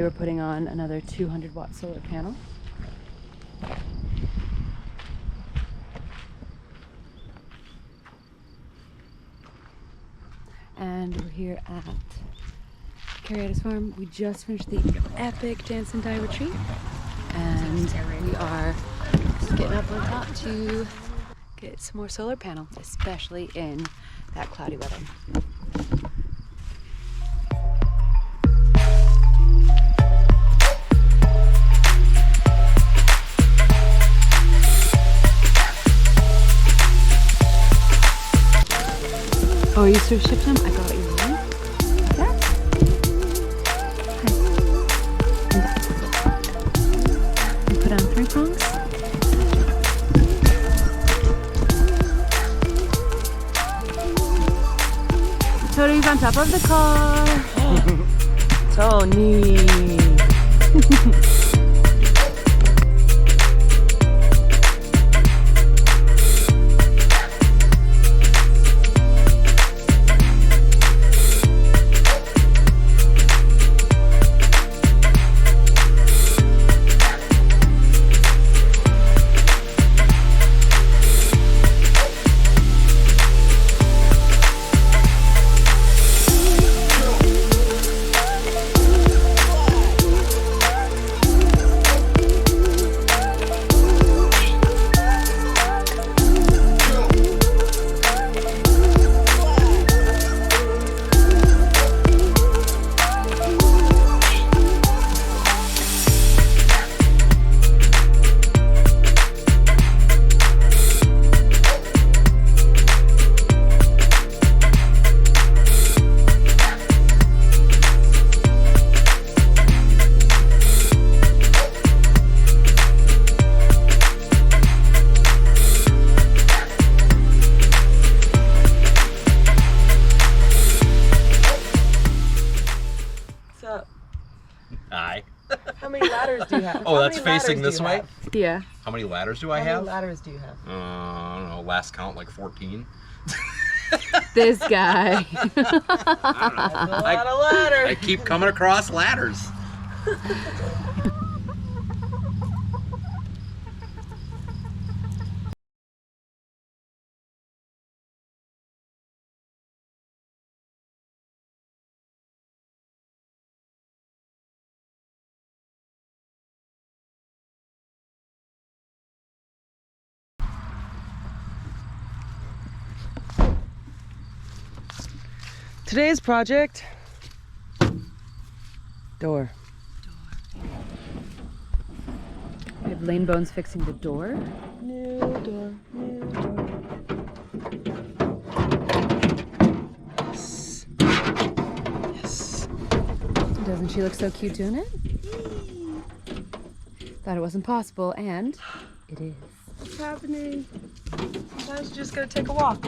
we're putting on another 200-watt solar panel. And we're here at Caryatis Farm. We just finished the epic dance and die retreat, and we are getting up on top to get some more solar panels, especially in that cloudy weather. Oh, you sort of shipped them? I got you. That? And put on 3 prongs. Tony's on top of the car. Tony. Hi. How many ladders do you have? Oh, that's facing this way? Yeah. How many ladders do I have? How many ladders do you have? I don't know, last count like 14. This guy. I don't know. That's a lot of ladders. I keep coming across ladders. Today's project, door. We have Lane Bones fixing the door. New door, new door. Yes. Yes. Doesn't she look so cute doing it? Thought it wasn't possible, and it is. What's happening? Sometimes you just gotta take a walk.